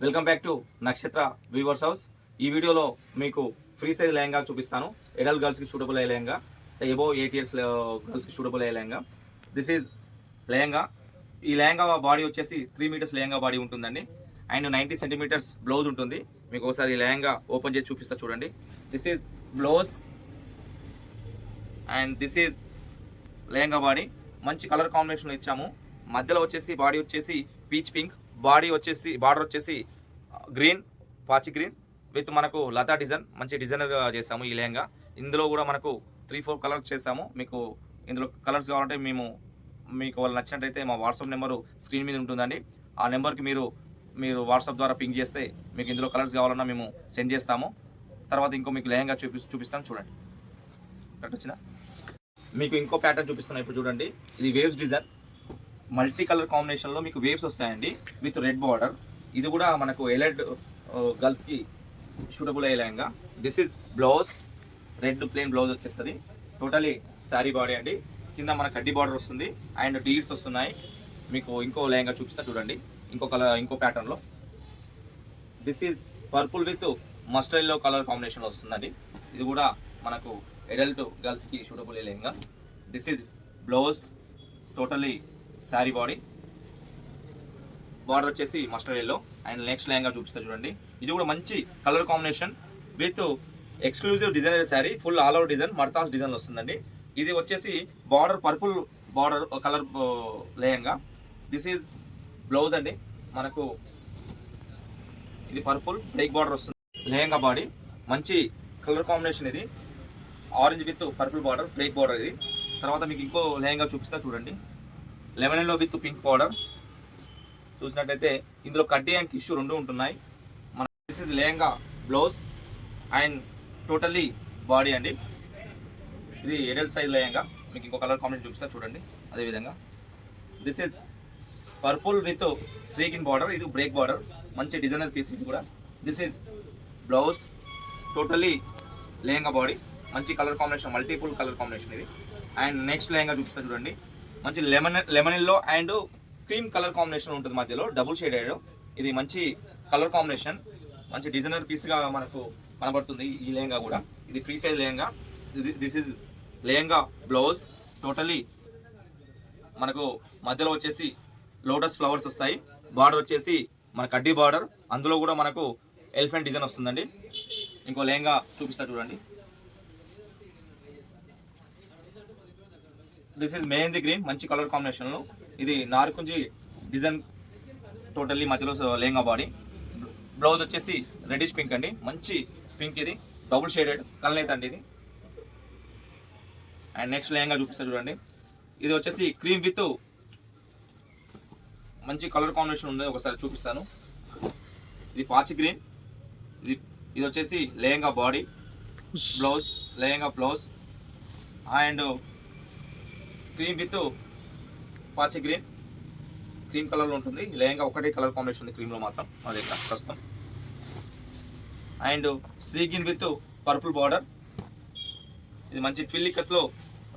Welcome back to నక్షత్ర weavers house. ఈ వీడియోలో మీకు ఫ్రీ సైజ్ లెహంగా చూపిస్తాను. ఎడల్ట్ గర్ల్స్కి సూటబుల్ అయ్యే లెహంగా, ఎబో 8 years గర్ల్స్కి సూటబుల్ అయ్యే లెహంగా. This is lehenga. ఈ లెహంగా బాడీ వచ్చేసి 3 meters లెహంగా బాడీ ఉంటుందండి. అండ్ 90 centimeters బ్లౌజ్ ఉంటుంది. మీకు ఒకసారి లెహంగా ఓపెన్ చేసి చూపిస్తా చూడండి. This is blouse and this is lehenga body. మంచి కలర్ కాంబినేషన్లో ఇచ్చాము. మధ్యలో వచ్చేసి బాడీ వచ్చేసి పీచ్ పింక్, బాడీ వచ్చేసి బార్డర్ వచ్చేసి గ్రీన్, పాచి గ్రీన్ విత్ మనకు లతా డిజైన్, మంచి డిజైనర్గా చేసాము ఈ లెహంగా. ఇందులో కూడా మనకు 3-4 కలర్స్ చేసాము. మీకు ఇందులో కలర్స్ కావాలంటే మీకు వాళ్ళు నచ్చినట్టయితే మా వాట్సాప్ నెంబరు స్క్రీన్ మీద ఉంటుందండి. ఆ నెంబర్కి మీరు వాట్సాప్ ద్వారా పింక్ చేస్తే మీకు ఇందులో కలర్స్ కావాలన్నా మేము సెండ్ చేస్తాము. తర్వాత మీకు లెహంగా చూపిస్తాను చూడండి. కరెక్ట్ వచ్చినా? మీకు ఇంకో ప్యాటర్న్ చూపిస్తున్నాను ఇప్పుడు చూడండి. ఇది వేవ్స్ డిజైన్, మల్టీ కలర్ కాంబినేషన్లో మీకు వేవ్స్ వస్తాయండి విత్ రెడ్ బార్డర్. ఇది కూడా మనకు ఎలైట్ గర్ల్స్కి సూటబుల్ అయ్యే lehenga. This is blouse, red plain blouse వచ్చేస్తుంది. టోటలీ శారీ బాడీ అండి. కింద మన కడ్డీ బార్డర్ వస్తుంది అండ్ డీడ్స్ వస్తున్నాయి. మీకు ఇంకో లెహంగా చూపిస్తా చూడండి ఇంకో ప్యాటర్న్లో. This is purple with mustard yellow colour కాంబినేషన్లో వస్తుందండి. ఇది కూడా మనకు ఎడల్ట్ గర్ల్స్కి సూటబుల్ అయ్యే lehenga. This is blouse, totally sari body, border వచ్చేసి mustard yellow. And next lehenga చూపిస్తా చూడండి. ఇది కూడా మంచి colour combination with exclusive designer sari, full all over design, మర్తాస్ డిజైన్ వస్తుందండి. ఇది వచ్చేసి border purple border colour lehenga. This is blouse అండి. మనకు ఇది పర్పుల్ బ్రేక్ బార్డర్ వస్తుంది. లెహంగా బాడీ మంచి కలర్ కాంబినేషన్, ఇది orange with purple border, break border ఇది. తర్వాత మీకు ఇంకో లెహంగా చూపిస్తా చూడండి. Lemon yellow with pink border. చూసినట్టయితే ఇందులో కడ్డీ అండ్ టిష్యూ రెండు ఉంటున్నాయి. మన lehenga blouse and totally body అండి. ఇది ఎడల్ట్ సైజ్ లెహంగా. మీకు ఇంకో కలర్ కాంబినేషన్ చూపిస్తా చూడండి. అదేవిధంగా దిస్ ఇస్ పర్పుల్ విత్ స్ట్రీకిన్ బార్డర్, ఇది బ్రేక్ బార్డర్, మంచి డిజైనర్ పీస్ ఇది కూడా. This is blouse, totally lehenga body, మంచి colour combination, multiple colour combination ఇది. అండ్ నెక్స్ట్ లెహంగా చూపిస్తా చూడండి. మంచి lemon yellow and cream colour combination ఉంటుంది మధ్యలో, డబుల్ షేడెడ్. ఇది మంచి కలర్ కాంబినేషన్, మంచి డిజైనర్ పీస్గా మనకు కనబడుతుంది ఈ లెహంగా కూడా. ఇది free size lehenga. This is lehenga blouse, totally మనకు మధ్యలో వచ్చేసి లోటస్ ఫ్లవర్స్ వస్తాయి. బార్డర్ వచ్చేసి మన కడ్డీ బార్డర్, అందులో కూడా మనకు ఎలిఫెంట్ డిజైన్ వస్తుందండి. ఇంకో లెహంగా చూపిస్తా చూడండి. దిస్ ఇస్ మెహందీ గ్రీన్, మంచి కలర్ కాంబినేషన్లో. ఇది నార్కుంజి డిజైన్, టోటల్లీ మధ్యలో లెహంగా బాడీ. బ్లౌజ్ వచ్చేసి రెడ్డిష్ పింక్ అండి, మంచి పింక్, ఇది డబుల్ షేడెడ్ కలర్ అండి ఇది. అండ్ నెక్స్ట్ లెహంగా చూపిస్తా చూడండి. ఇది వచ్చేసి క్రీమ్ విత్ మంచి కలర్ కాంబినేషన్ ఉంది, ఒకసారి చూపిస్తాను. ఇది పాచి గ్రీన్. ఇది వచ్చేసి lehenga body, blouse, lehenga blouse and cream with పాచి గ్రీన్, క్రీమ్ కలర్లో ఉంటుంది. లెహంగా ఒకటే కలర్ కాంబినేషన్ ఉంది క్రీమ్లో మాత్రం, అదే ప్రస్తుతం. అండ్ స్ట్రీకిన్ విత్ పర్పుల్ బార్డర్, ఇది మంచి ఫిల్లికత్లో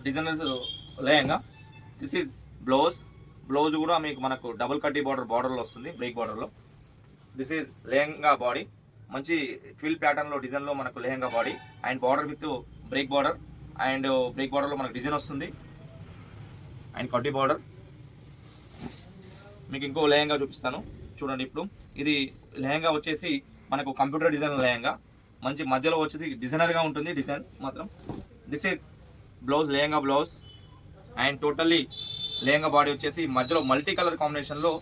designers lehenga. This is blouse కూడా మనకు డబుల్ కడ్డీ బార్డర్లో వస్తుంది, బ్రేక్ బార్డర్లో. దిస్ ఈజ్ లెహంగా బాడీ, మంచి ఫిల్ ప్యాటర్న్లో డిజైన్లో మనకు lehenga body and border with break border. And break బార్డర్లో మనకు డిజైన్ వస్తుంది అండ్ కడ్డీ బార్డర్. మీకు ఇంకో లెహంగా చూపిస్తాను చూడండి ఇప్పుడు. ఇది లెహంగా వచ్చేసి మనకు కంప్యూటర్ డిజైన్ లెహంగా, మంచి మధ్యలో వచ్చేసి డిజైనర్గా ఉంటుంది డిజైన్ మాత్రం. This is blouse, lehenga blouse and totally lehenga body వచ్చేసి మధ్యలో మల్టీ కలర్ కాంబినేషన్లో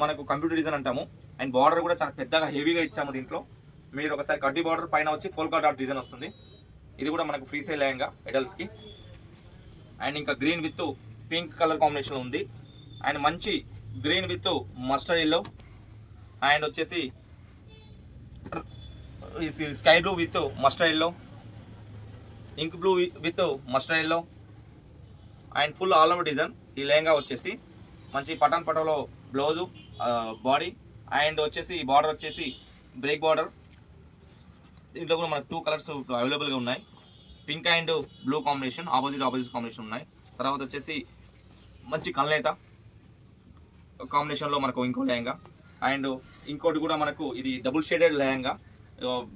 మనకు కంప్యూటర్ డిజైన్ అంటాము. అండ్ బార్డర్ కూడా చాలా పెద్దగా హెవీగా ఇచ్చాము దీంట్లో. మీరు ఒకసారి కడ్డీ బార్డర్ పైన వచ్చి ఫోల్కా డాట్ డిజైన్ వస్తుంది. ఇది కూడా మనకు ఫ్రీ సైజ్ లెహంగా ఎడల్ట్స్కి. అండ్ ఇంకా green with pink colour combination ఉంది. అండ్ మంచి green with mustard yellow and వచ్చేసి sky blue with mustard yellow, ink blue with mustard yellow and full all over design. ఈ లెహంగా వచ్చేసి మంచి పటాలో బ్లౌజు, బాడీ అండ్ వచ్చేసి బార్డర్ వచ్చేసి బ్రేక్ బార్డర్. దీంట్లో కూడా మనకు 2 కలర్స్ అవైలబుల్గా ఉన్నాయి, pink and blue combination, opposite combination ఉన్నాయి. తర్వాత వచ్చేసి మంచి కల్నేత కాంబినేషన్లో మనకు ఇంకో లెహంగా. అండ్ ఇంకోటి కూడా మనకు ఇది డబుల్ షేడెడ్ లెహంగా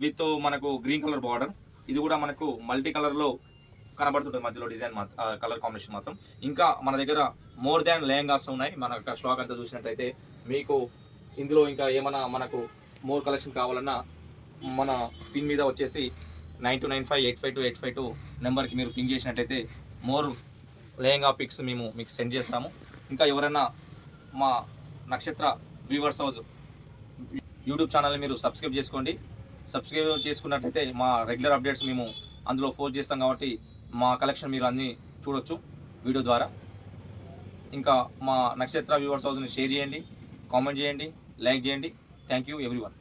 విత్ మనకు గ్రీన్ కలర్ బార్డర్. ఇది కూడా మనకు మల్టీ కలర్లో కనబడుతుంటుంది మధ్యలో డిజైన్ కలర్ కాంబినేషన్ మాత్రం. ఇంకా మన దగ్గర మోర్ దాన్ లెహంగాస్ ఉన్నాయి. మన స్టాక్ అంతా చూసినట్లయితే మీకు ఇందులో ఇంకా ఏమైనా మనకు మోర్ కలెక్షన్ కావాలన్నా మన స్క్రీన్ మీద వచ్చేసి 9295852852 నెంబర్కి మీరు పింగ్ చేసినట్టయితే మోర్ లెహంగా పిక్స్ మేము మీకు సెండ్ చేస్తాము. ఇంకా ఎవరైనా మా నక్షత్ర వీవర్స్ హౌస్ యూట్యూబ్ ఛానల్ని మీరు సబ్స్క్రైబ్ చేసుకోండి. సబ్స్క్రైబ్ చేసుకున్నట్లయితే మా రెగ్యులర్ అప్డేట్స్ మేము అందులో పోస్ట్ చేస్తాం కాబట్టి మా కలెక్షన్ మీరు అన్నీ చూడొచ్చు వీడియో ద్వారా. ఇంకా మా నక్షత్ర వ్యూవర్స్ హౌస్ని షేర్ చేయండి, కామెంట్ చేయండి, లైక్ చేయండి. Thank you everyone.